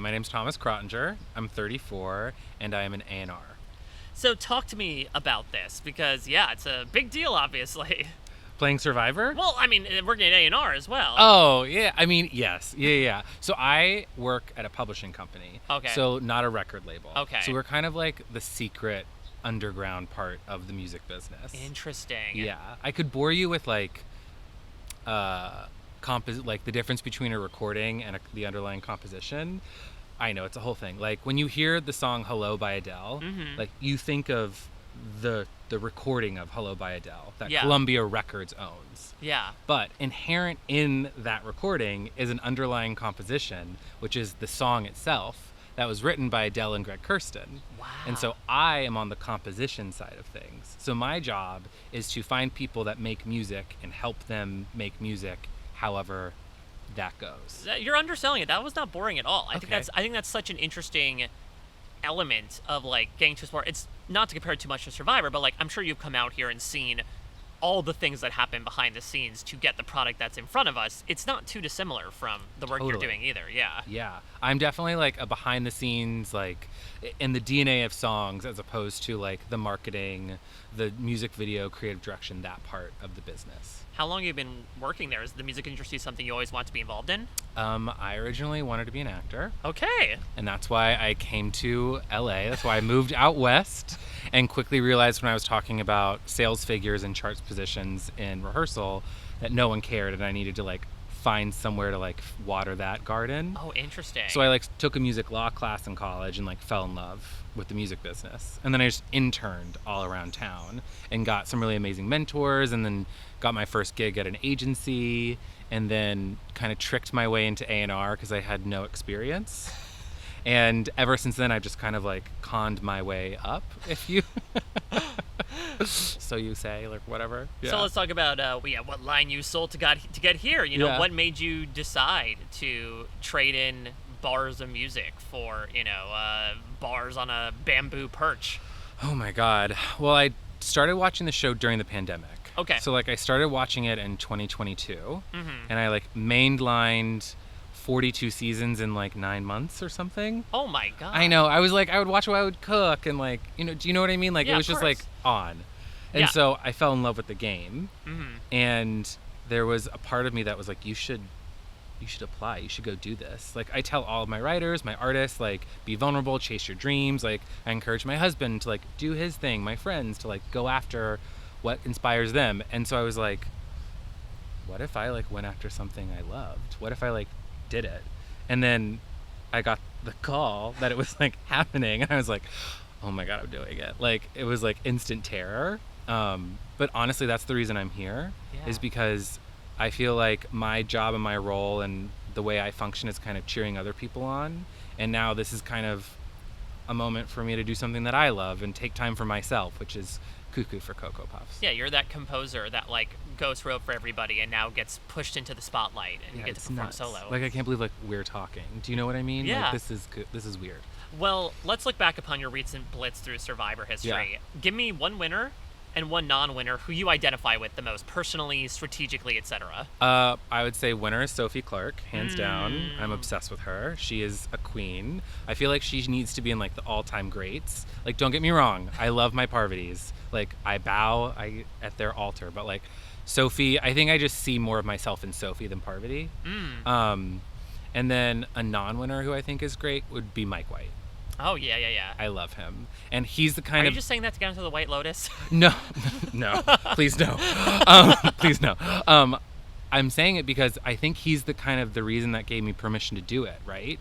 my name's Thomas Krottinger. I'm 34, and I am an A&R. So talk to me about this, because, yeah, it's a big deal, obviously. Playing Survivor? Well, I mean, working at A&R as well. Oh, yeah. I mean, yes. Yeah. So I work at a publishing company. Okay. So not a record label. Okay. So we're kind of like the secret underground part of the music business. Interesting. Yeah. I could bore you with like the difference between a recording and the underlying composition. I know, it's a whole thing. Like when you hear the song Hello by Adele, like you think of the recording of Hello by Adele that Columbia Records owns. Yeah. But inherent in that recording is an underlying composition, which is the song itself that was written by Adele and Greg Kurstin. Wow. And so I am on the composition side of things. So my job is to find people that make music and help them make music however that goes. You're underselling it. That was not boring at all. I Okay. think that's such an interesting element of like getting to sport. It's not to compare it too much to Survivor, but like I'm sure you've come out here and seen all the things that happen behind the scenes to get the product that's in front of us. It's not too dissimilar from the work you're doing either. Yeah. Yeah. I'm definitely like a behind the scenes, like in the DNA of songs, as opposed to like the marketing, the music video, creative direction, that part of the business. How long have you been working there? Is the music industry something you always want to be involved in? I originally wanted to be an actor. Okay. And that's why I came to LA. That's why I moved out west and quickly realized when I was talking about sales figures and charts positions in rehearsal that no one cared and I needed to like find somewhere to like water that garden. Oh, interesting. So I like took a music law class in college and like fell in love with the music business. And then I just interned all around town and got some really amazing mentors and then got my first gig at an agency and then kind of tricked my way into A&R because I had no experience. And ever since then, I've just kind of like conned my way up, if you so you say, like whatever. Yeah. So let's talk about what line you sold to get here. You know, Yeah. what made you decide to trade in bars of music for bars on a bamboo perch? Oh my God. Well, I started watching the show during the pandemic. Okay. So like I started watching it in 2022, and I like mainlined 42 seasons in like 9 months or something. Oh my God. I know. I was like, I would watch while I would cook and like, do you know what I mean? Like Yeah, it was of just course. like on. And Yeah. so I fell in love with the game. And there was a part of me that was like, you should apply. You should go do this. Like I tell all of my writers, my artists, like be vulnerable, chase your dreams. Like I encourage my husband to like do his thing, my friends to like go after what inspires them. And so I was like, what if I like went after something I loved? What if I like did it? And then I got the call that it was like happening and I was like, oh my God, I'm doing it. Like it was like instant terror. But honestly, that's the reason I'm here is because I feel like my job and my role and the way I function is kind of cheering other people on. And now this is kind of a moment for me to do something that I love and take time for myself, which is cuckoo for Cocoa Puffs. Yeah, you're that composer that like goes wrote for everybody and now gets pushed into the spotlight and you get to perform nuts. solo. Like I can't believe like we're talking. Do you know what I mean? Yeah. Like, this is weird. Well, let's look back upon your recent blitz through Survivor history. Give me one winner and one non-winner who you identify with the most personally, strategically, etc. I would say winner is Sophie Clark, hands down. I'm obsessed with her. She is a queen. I feel like she needs to be in like the all-time greats. Like, don't get me wrong, I love my Parvatis. Like, I bow at their altar, but like Sophie, I think I just see more of myself in Sophie than Parvati. And then a non-winner who I think is great would be Mike White. Oh, yeah. I love him. And he's the kind Are of... you just saying that to get into the White Lotus? No, please no. Please no. I'm saying it because I think he's the kind of the reason that gave me permission to do it, right?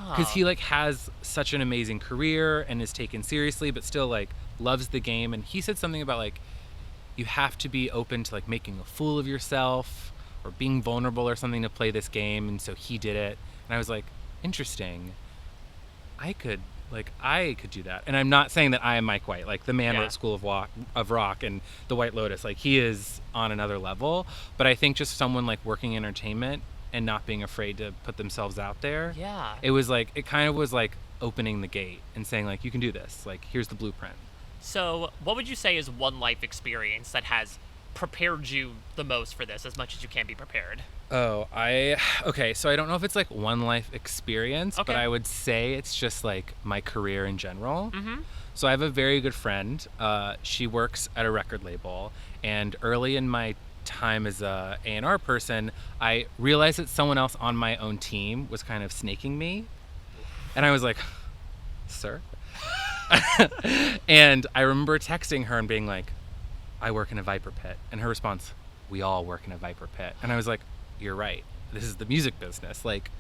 Because he like has such an amazing career and is taken seriously, but still like loves the game. And he said something about like, you have to be open to like making a fool of yourself or being vulnerable or something to play this game. And so he did it. And I was like, interesting. I could do that. And I'm not saying that I am Mike White, like the man wrote School of Rock and The White Lotus. Like he is on another level. But I think just someone like working entertainment and not being afraid to put themselves out there. Yeah. It kind of was like opening the gate and saying like, you can do this. Like, here's the blueprint. So what would you say is one life experience that has prepared you the most for this, as much as you can be prepared? Okay, so I don't know if it's like one life experience, Okay. but I would say it's just like my career in general. Mm-hmm. So I have a very good friend. She works at a record label, and early in my time as a A&R person, I realized that someone else on my own team was kind of snaking me, and I was like, "Sir?" And I remember texting her and being like, "I work in a viper pit," and her response, "We all work in a viper pit," and I was like, "You're right. This is the music business. Like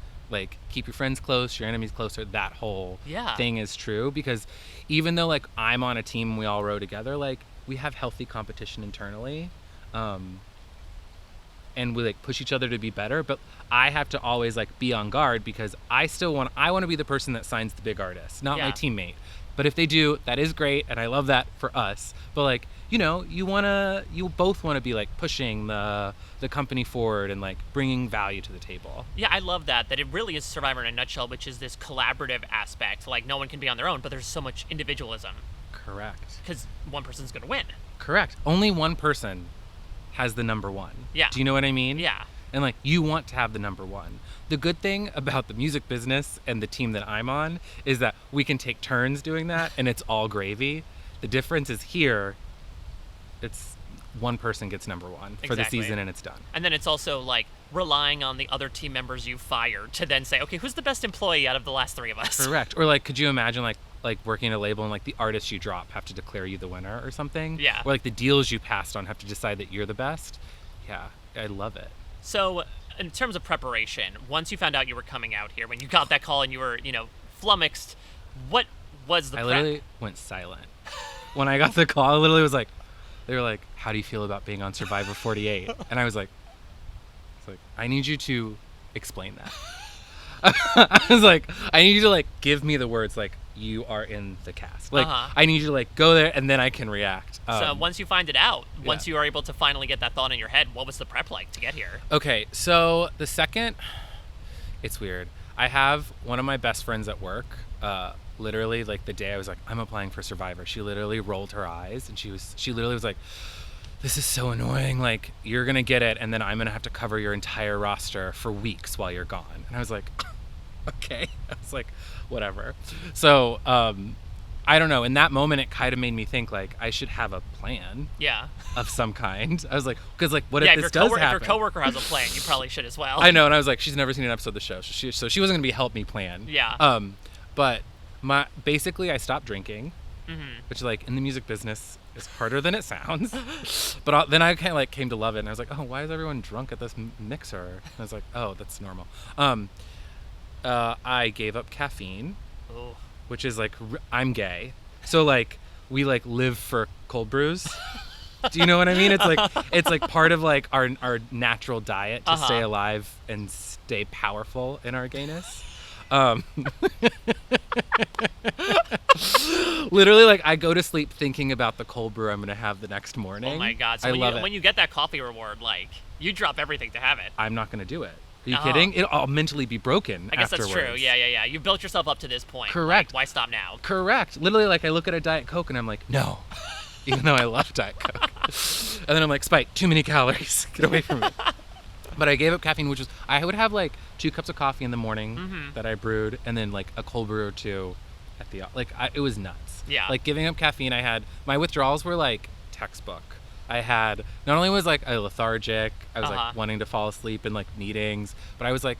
keep your friends close, your enemies closer." That whole thing is true, because even though like I'm on a team and we all row together, like we have healthy competition internally, and we like push each other to be better. But I have to always like be on guard, because I want to be the person that signs the big artist, not my teammate. But if they do, that is great, and I love that for us. But like, you both want to be like pushing the company forward and like bringing value to the table. Yeah, I love that it really is Survivor in a nutshell, which is this collaborative aspect. Like, no one can be on their own, but there's so much individualism. Correct. Because one person's going to win. Correct. Only one person has the number one. Yeah. Do you know what I mean? Yeah. And like, you want to have the number one. The good thing about the music business and the team that I'm on is that we can take turns doing that, and it's all gravy. The difference is here, it's one person gets number one for the season, and it's done. And then it's also like relying on the other team members you fired to then say, okay, who's the best employee out of the last three of us? Correct. Or like, could you imagine like working at a label and like the artists you drop have to declare you the winner or something? Yeah. Or like the deals you passed on have to decide that you're the best? Yeah, I love it. So in terms of preparation, once you found out you were coming out here, when you got that call and you were, flummoxed, what was the I literally went silent. When I got the call, I literally was like, they were like, "How do you feel about being on Survivor 48?" And I was like, I need you to explain that. I was like, I need you to like give me the words, like, you are in the cast. Like, I need you to like go there, and then I can react. So once you find it out, once you are able to finally get that thought in your head, what was the prep like to get here? Okay, so the second, it's weird. I have one of my best friends at work. Literally, like the day I was like, I'm applying for Survivor, she literally rolled her eyes, and she literally was like, "This is so annoying. Like, you're gonna get it, and then I'm gonna have to cover your entire roster for weeks while you're gone." And I was like, okay. I was like, whatever. So, I don't know. In that moment, it kind of made me think like I should have a plan. Yeah. Of some kind. I was like, because like, what if this does happen? If your coworker has a plan, you probably should as well. I know, and I was like, she's never seen an episode of the show, so she wasn't gonna help me plan. Yeah. But basically, I stopped drinking, which like in the music business is harder than it sounds. But then I kind of like came to love it, and I was like, oh, why is everyone drunk at this mixer? And I was like, oh, that's normal. I gave up caffeine, which is like, I'm gay, so like we like live for cold brews. Do you know what I mean? It's like part of like our natural diet to stay alive and stay powerful in our gayness. Literally, like I go to sleep thinking about the cold brew I'm gonna have the next morning. Oh my god! So when you get that coffee reward, like you drop everything to have it. I'm not gonna do it. Are you kidding? I'll mentally be broken. I guess afterwards. That's true. Yeah. You built yourself up to this point. Correct. Like, why stop now? Correct. Literally, like I look at a Diet Coke and I'm like, no. Even though I love Diet Coke. And then I'm like, Spike, too many calories. Get away from me. But I gave up caffeine, which was, I would have like 2 cups of coffee in the morning that I brewed, and then like a cold brew or 2 at the, it was nuts. Yeah. Like giving up caffeine, my withdrawals were like textbook. I had, not only was like I lethargic, I was like wanting to fall asleep in like meetings, but I was like,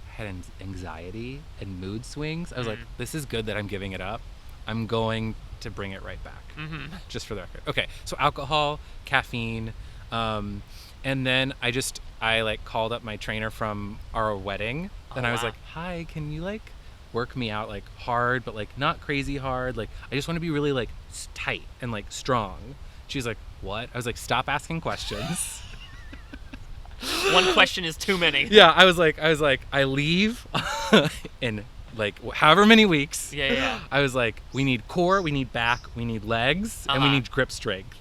I had anxiety and mood swings. I was like, this is good that I'm giving it up. I'm going to bring it right back, just for the record. Okay, so alcohol, caffeine, and then I like called up my trainer from our wedding, and I was like, hi, can you like work me out like hard, but like not crazy hard? Like I just want to be really like tight and like strong. She's like, what? I was like, stop asking questions. One question is too many. Yeah, I was like, I leave in like however many weeks. Yeah. I was like, we need core, we need back, we need legs, and we need grip strength.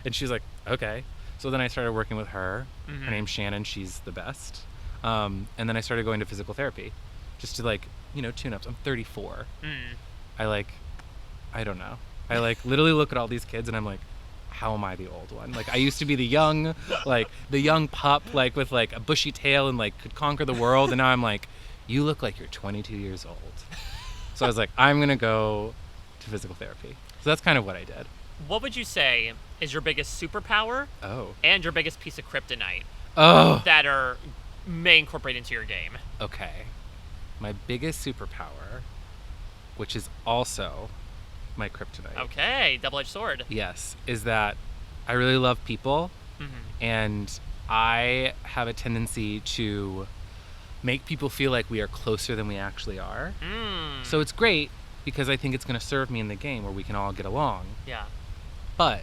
And she's like, okay. So then I started working with her. Her name's Shannon. She's the best. And then I started going to physical therapy just to like, tune-ups. I'm 34. I don't know. I like literally look at all these kids and I'm like, how am I the old one? Like, I used to be the young pup, like, with, like, a bushy tail and, like, could conquer the world. And now I'm like, you look like you're 22 years old. So I was like, I'm going to go to physical therapy. So that's kind of what I did. What would you say is your biggest superpower and your biggest piece of kryptonite that may incorporate into your game? Okay. My biggest superpower, which is also my kryptonite. Okay, double-edged sword. Yes, is that I really love people, and I have a tendency to make people feel like we are closer than we actually are. So it's great because I think it's going to serve me in the game where we can all get along. Yeah. But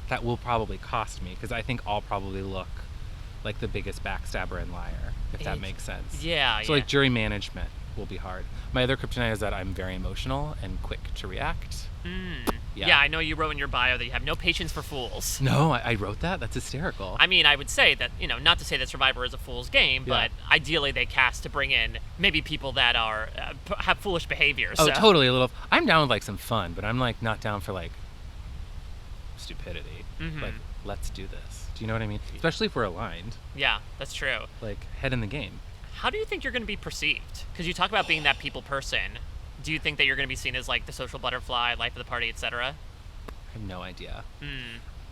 that will probably cost me because I think I'll probably look like the biggest backstabber and liar, if that makes sense. Yeah. So like jury management will be hard. My other kryptonite is that I'm very emotional and quick to react. Yeah, I know you wrote in your bio that you have no patience for fools. No, I wrote that? That's hysterical. I mean, I would say that, not to say that Survivor is a fool's game, but ideally they cast to bring in maybe people that are have foolish behavior. Oh, totally. I'm down with, like, some fun, but I'm, like, not down for, like, stupidity. Like, let's do this. Do you know what I mean? Especially if we're aligned. Yeah, that's true. Like, head in the game. How do you think you're going to be perceived? Because you talk about being that people person. Do you think that you're going to be seen as, like, the social butterfly, life of the party, etc.? I have no idea.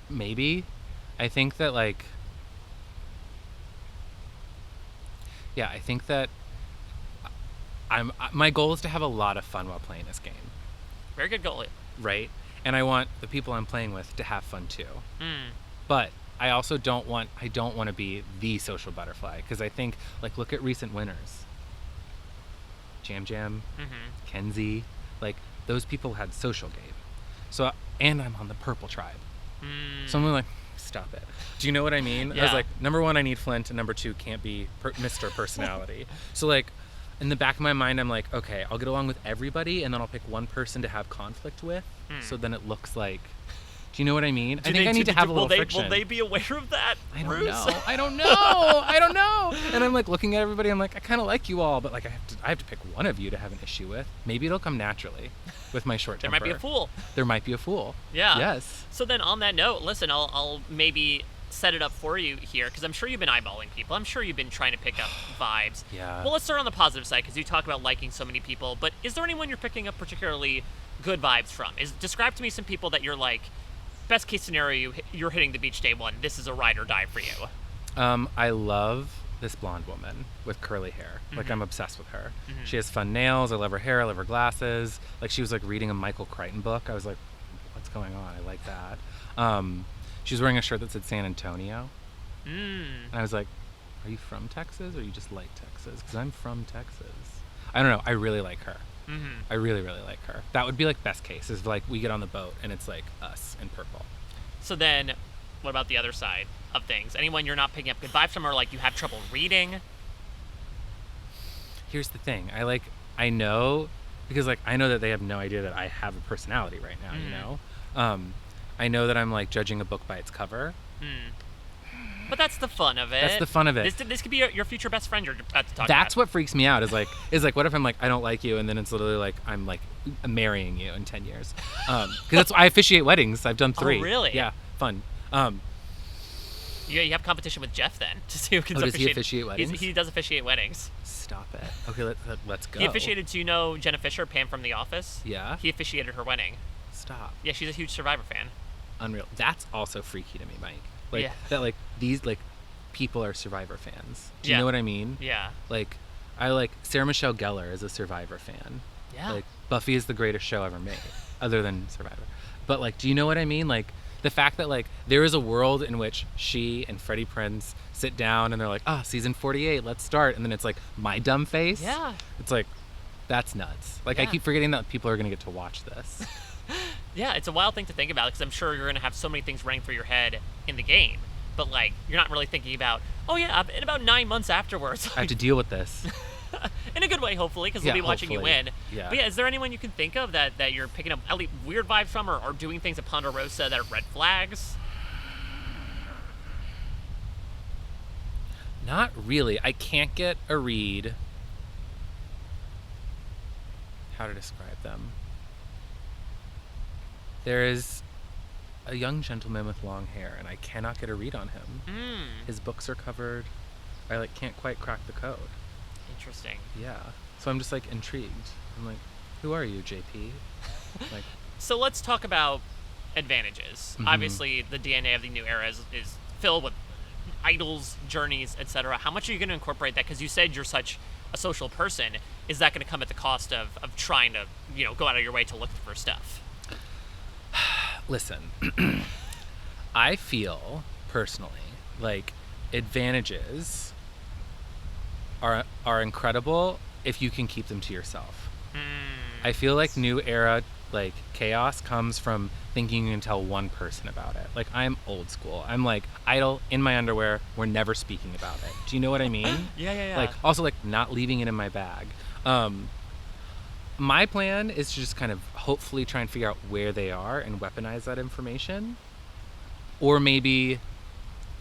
Maybe. I think that, like... Yeah, I think that my goal is to have a lot of fun while playing this game. Very good goal. Right? And I want the people I'm playing with to have fun, too. But I also don't want to be the social butterfly, because I think, like, look at recent winners. Jam, Kenzie, like, those people had social game. So, and I'm on the purple tribe. So I'm like, stop it. Do you know what I mean? Yeah. I was like, number one, I need Flint, and number two, can't be Mr. Personality. So, like, in the back of my mind, I'm like, okay, I'll get along with everybody, and then I'll pick one person to have conflict with, so then it looks like... Do you know what I mean? I think I need to have a little friction. Will they be aware of that? I don't know. And I'm like looking at everybody. I'm like, I kind of like you all, but like I have to pick one of you to have an issue with. Maybe it'll come naturally with my short temper. There might be a fool. Yeah. Yes. So then on that note, listen, I'll maybe set it up for you here, because I'm sure you've been eyeballing people. I'm sure you've been trying to pick up vibes. Yeah. Well, let's start on the positive side, because you talk about liking so many people. But is there anyone you're picking up particularly good vibes from? Describe to me some people that you're like, best case scenario, you're hitting the beach day one. This is a ride or die for you. I love this blonde woman with curly hair. Like, I'm obsessed with her. She has fun nails. I love her hair. I love her glasses. Like, she was like reading a Michael Crichton book. I was like, what's going on? I like that. She was wearing a shirt that said San Antonio. And I was like, are you from Texas or you just like Texas? Because I'm from Texas. I don't know. I really like her. I really, really like her. That would be like best case, is like we get on the boat and it's like us in purple. So then, what about the other side of things? Anyone you're not picking up good vibes from, or like you have trouble reading? Here's the thing. I know, because like I know that they have no idea that I have a personality right now, you know? I know that I'm like judging a book by its cover. But that's the fun of it. That's the fun of it. This could be your future best friend you're about to talk about. That's what freaks me out, is like what if I'm like, I don't like you, and then it's literally like I'm like marrying you in 10 years. Because I officiate weddings. I've done 3. Oh, really? Yeah, fun. You have competition with Jeff then to see who can does he officiate weddings? He does officiate weddings. Stop it. Okay, let's go. He officiated, do you know Jenna Fisher, Pam from The Office? Yeah. He officiated her wedding. Stop. Yeah, she's a huge Survivor fan. Unreal. That's also freaky to me, Mike. Like, yeah. That, like, these, like, people are Survivor fans. Do you Yeah. know what I mean? Yeah. Like, I like Sarah Michelle Gellar is a Survivor fan. Yeah. Like, Buffy is the greatest show ever made, other than Survivor. But, like, do you know what I mean? Like, the fact that, like, there is a world in which she and Freddie Prinze sit down and they're like, season 48, let's start. And then it's like, my dumb face. Yeah. It's like, that's nuts. Like, I keep forgetting that people are going to get to watch this. Yeah, it's a wild thing to think about, because I'm sure you're going to have so many things running through your head in the game. But, like, you're not really thinking about, in about 9 months afterwards. I have to deal with this. In a good way, hopefully, because they'll be watching you win. Yeah. But yeah, is there anyone you can think of that you're picking up at least weird vibes from, or doing things at Ponderosa that are red flags? Not really. I can't get a read. How to describe them. There is a young gentleman with long hair, and I cannot get a read on him. His books are covered. I like can't quite crack the code. Interesting. Yeah. So I'm just like intrigued. I'm like, who are you, JP? Like. So let's talk about advantages. Obviously, the DNA of the new era is filled with idols, journeys, etc. How much are you going to incorporate that? Because you said you're such a social person. Is that going to come at the cost of trying to, go out of your way to look for stuff? Listen, I feel personally like advantages are incredible if you can keep them to yourself. I feel like new era like chaos comes from thinking you can tell one person about it. Like, I'm old school. I'm like idle in my underwear. We're never speaking about it. Do you know what I mean? Yeah. Like, also like not leaving it in my bag. My plan is to just kind of hopefully try and figure out where they are and weaponize that information. Or maybe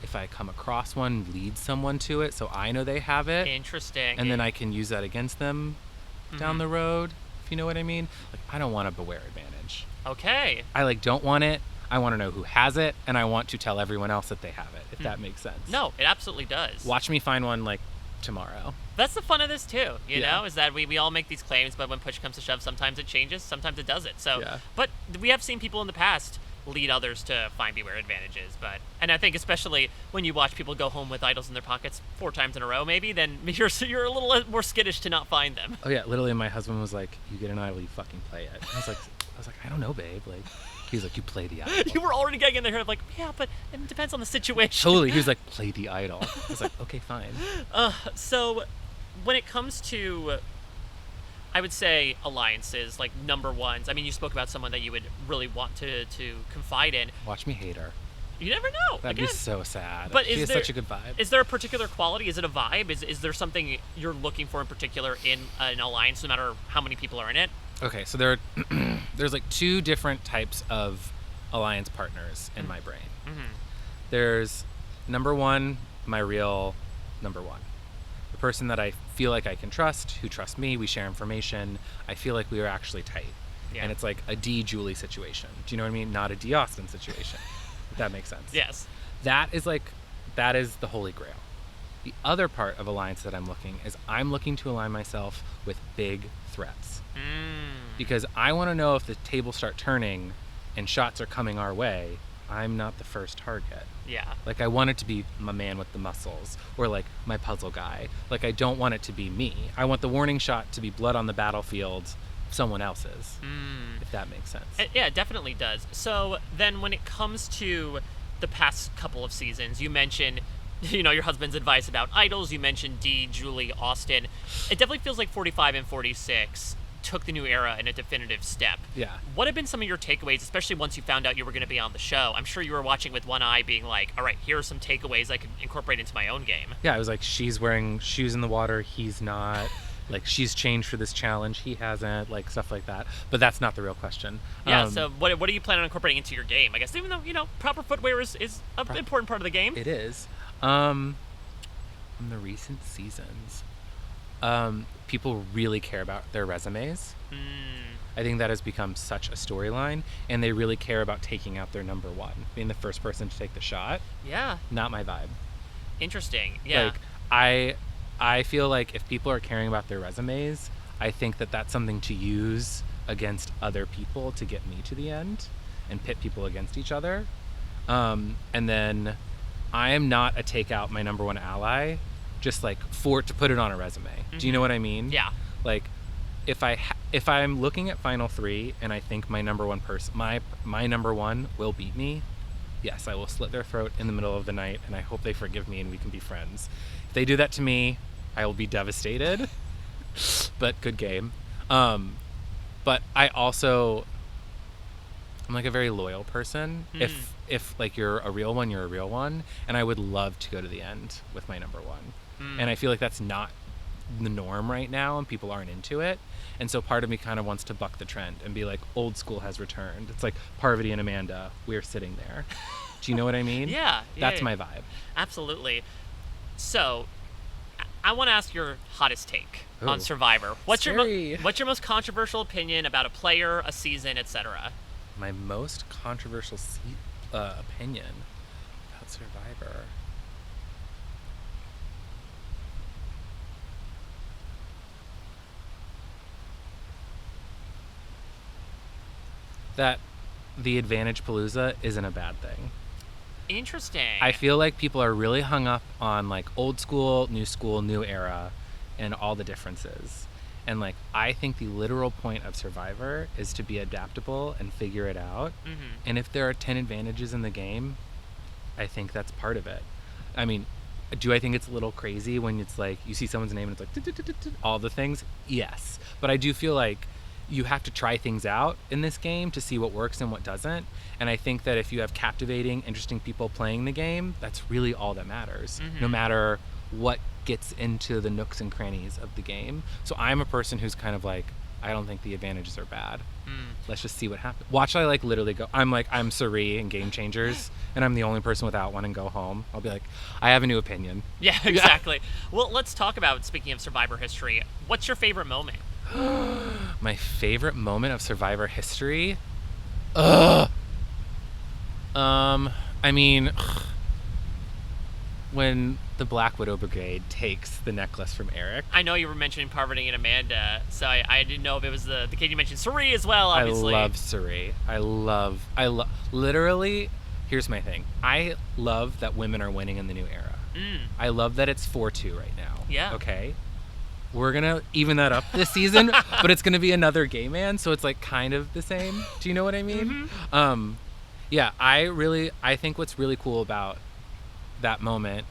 if I come across one, lead someone to it so I know they have it. Interesting. And then I can use that against them down the road, if you know what I mean. Like, I don't want a beware advantage. Okay. I like don't want it. I want to know who has it, and I want to tell everyone else that they have it, if that makes sense. No, it absolutely does. Watch me find one like tomorrow. That's the fun of this too, you know, is that we all make these claims, but when push comes to shove, sometimes it changes, sometimes it doesn't. So, but we have seen people in the past lead others to find beware advantages, and I think especially when you watch people go home with idols in their pockets 4 times in a row, maybe, then you're a little more skittish to not find them. Oh yeah, literally, my husband was like, "You get an idol, you fucking play it." I was like, "I don't know, babe." Like, he was like, "You play the idol." You were already getting in their head, like, yeah, but it depends on the situation. Totally. He was like, "Play the idol." I was like, "Okay, fine." So when it comes to, I would say, alliances, like number ones, I mean, you spoke about someone that you would really want to confide in. Watch me hate her. You never know. That'd be so sad. But she has such a good vibe. Is there a particular quality? Is it a vibe? Is there something you're looking for in particular in an alliance, no matter how many people are in it? Okay, so there's like 2 different types of alliance partners in my brain. There's number 1, my real number 1. The person that I feel like I can trust, who trusts me, we share information. I feel like we are actually tight. Yeah. And it's like a D. Julie situation. Do you know what I mean? Not a D. Austin situation. If that makes sense. Yes. That is the holy grail. The other part of alliance that I'm looking to align myself with big threats. Because I want to know if the tables start turning and shots are coming our way, I'm not the first target. Yeah. Like, I want it to be my man with the muscles, or like my puzzle guy. Like, I don't want it to be me. I want the warning shot to be blood on the battlefield, someone else's. If that makes sense. Yeah, it definitely does. So then when it comes to the past couple of seasons, you mentioned, your husband's advice about idols. You mentioned D, Julie, Austin. It definitely feels like 45 and 46 took the new era in a definitive step. Yeah. What have been some of your takeaways, especially once you found out you were going to be on the show? I'm sure you were watching with one eye being like, all right, here are some takeaways I could incorporate into my own game. Yeah, I was like, she's wearing shoes in the water, he's not. Like, she's changed for this challenge, he hasn't, like, stuff like that. But that's not the real question. Yeah, so what are you planning on incorporating into your game? I guess even though, proper footwear is an important part of the game. It is. In the recent seasons, people really care about their resumes. I think that has become such a storyline, and they really care about taking out their number 1, being the first person to take the shot. Yeah. Not my vibe. Interesting. Yeah. Like, I feel like if people are caring about their resumes, I think that that's something to use against other people to get me to the end and pit people against each other. And then I am not a take out my number 1 ally just like to put it on a resume. Do you know what I mean? Yeah. Like, if I'm looking at Final 3 and I think my number 1 person, my number 1 will beat me, yes, I will slit their throat in the middle of the night, and I hope they forgive me and we can be friends. If they do that to me, I will be devastated. But good game. But I'm like a very loyal person. If like you're a real one, you're a real one, and I would love to go to the end with my number 1. And I feel like that's not the norm right now, and people aren't into it. And so part of me kind of wants to buck the trend and be like, old school has returned. It's like Parvati and Amanda, we're sitting there. Do you know what I mean? Yeah. That's my vibe. Absolutely. So I want to ask your hottest take on Survivor. What's your most controversial opinion about a player, a season, etc.? My most controversial opinion about Survivor. That the Advantage Palooza isn't a bad thing. Interesting. I feel like people are really hung up on like old school, new era, and all the differences. And like, I think the literal point of Survivor is to be adaptable and figure it out. Mm-hmm. And if there are 10 advantages in the game, I think that's part of it. I mean, do I think it's a little crazy when it's like you see someone's name and it's like all the things? Yes. But I do feel like you have to try things out in this game to see what works and what doesn't. And I think that if you have captivating, interesting people playing the game, that's really all that matters, no matter what gets into the nooks and crannies of the game. So I'm a person who's kind of like, I don't think the advantages are bad. Let's just see what happens. Watch, I like literally go, I'm Suri in Game Changers, and I'm the only person without one and go home. I'll be like, I have a new opinion. Yeah, exactly. Well, let's talk about, speaking of Survivor history, what's your favorite moment? My favorite moment of Survivor history? I mean, when the Black Widow Brigade takes the necklace from Eric. I know you were mentioning Parvati and Amanda, so I didn't know if it was the kid you mentioned. Suri as well, obviously. I love Suri. I love, literally, here's my thing. I love that women are winning in the new era. I love that it's 4-2 right now. Yeah. Okay? We're going to even that up this season, but it's going to be another gay man, so it's like kind of the same. Do you know what I mean? Yeah, I think what's really cool about that moment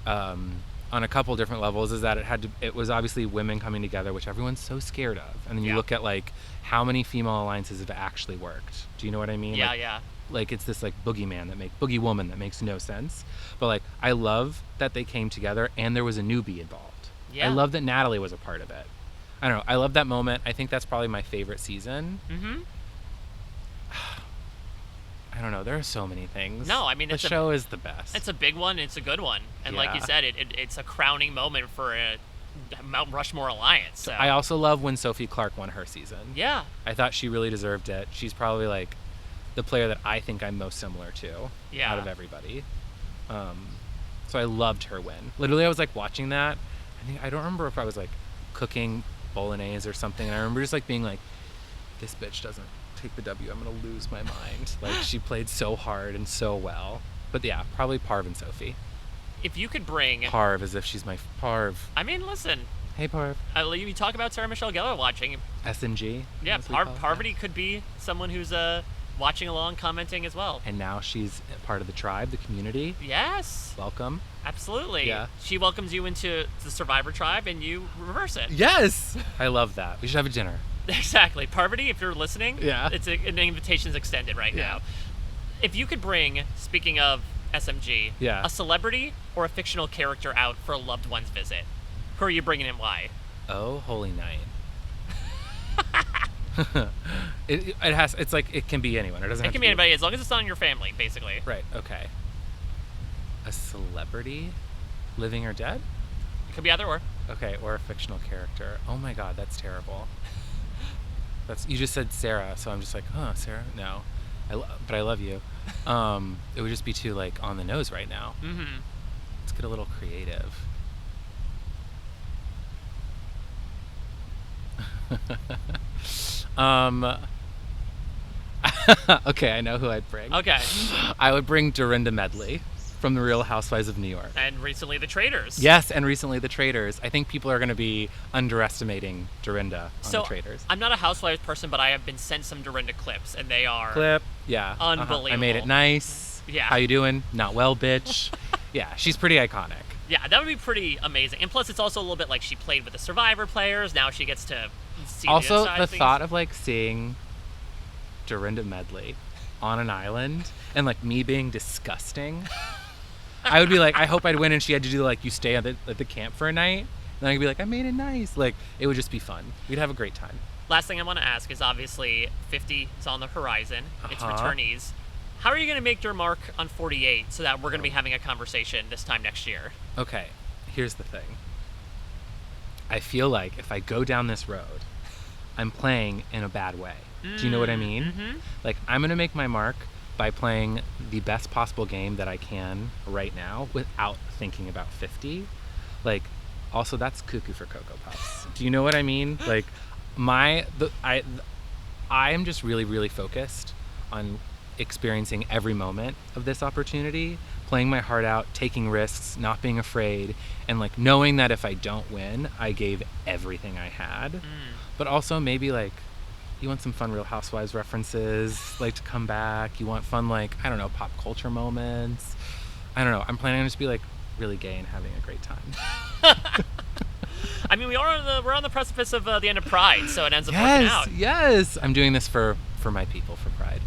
on a couple different levels is that it was obviously women coming together, which everyone's so scared of. And then you look at like how many female alliances have actually worked. Do you know what I mean? Yeah. Like it's this like boogeyman boogie woman that makes no sense. But like I love that they came together and there was a newbie involved. Yeah. I love that Natalie was a part of it. I don't know. I love that moment. I think that's probably my favorite season. I don't know. There are so many things. No, I mean, the show is the best. It's a big one. It's a good one. And like you said, it's a crowning moment for a Mount Rushmore alliance. So. I also love when Sophie Clark won her season. Yeah. I thought she really deserved it. She's probably like the player that I think I'm most similar to out of everybody. So I loved her win. Literally, I was like watching that. I don't remember if I was like cooking bolognese or something. And I remember just like being like, this bitch doesn't take the W, I'm gonna lose my mind. Like she played so hard and so well. But yeah, probably Parv and Sophie. If you could bring Parv as if she's my Parv. I mean, listen. Hey Parv. You talk about Sarah Michelle Gellar watching. SMG. Yeah, Parvati could be someone who's watching along, commenting as well. And now she's part of the tribe, the community. Yes. Welcome. Absolutely. Yeah. She welcomes you into the Survivor tribe, and you reverse it. Yes. I love that. We should have a dinner. Exactly. Parvati, if you're listening, it's an invitation's extended right now. If you could bring, speaking of SMG, a celebrity or a fictional character out for a loved one's visit, who are you bringing and why? Oh, holy night. It's like, it can be anyone. It can be anybody, as long as it's not in your family, basically. Right, okay. A celebrity? Living or dead? It could be either or. Okay, or a fictional character. Oh my god, that's terrible. You just said Sarah, so I'm just like, Sarah? No. But I love you. It would just be too, like, on the nose right now. Let's get a little creative. Okay, I know who I'd bring. Okay. I would bring Dorinda Medley from The Real Housewives of New York. And recently The Traitors. Yes, and recently The Traitors. I think people are going to be underestimating Dorinda on The Traitors. I'm not a Housewives person, but I have been sent some Dorinda clips, and they are unbelievable. I made it nice. Yeah. How you doing? Not well, bitch. Yeah, she's pretty iconic. Yeah, that would be pretty amazing. And plus, it's also a little bit like she played with the Survivor players. Now she gets to see also, the inside the of things. thought of like seeing Dorinda Medley on an island and like me being disgusting. I would be like, I hope I'd win, and she had to do like, you stay at the camp for a night, and I could be like, I made it nice. Like, it would just be fun. We'd have a great time. Last thing I want to ask is obviously 50 is on the horizon. It's returnees. How are you going to make your mark on 48 so that we're going to be having a conversation this time next year? Okay, here's the thing. I feel like if I go down this road, I'm playing in a bad way. Do you know what I mean? Like, I'm going to make my mark by playing the best possible game that I can right now without thinking about 50. Like, also that's cuckoo for Cocoa Puffs. Do you know what I mean? Like, I am just really, really focused on experiencing every moment of this opportunity, playing my heart out, taking risks, not being afraid, and like knowing that if I don't win, I gave everything I had. But also maybe like you want some fun Real Housewives references, like to come back. You want fun, like, I don't know, pop culture moments. I don't know. I'm planning on just be like really gay and having a great time. I mean, we're on the precipice of the end of Pride, so it ends up working out. Yes. I'm doing this for my people, for Pride.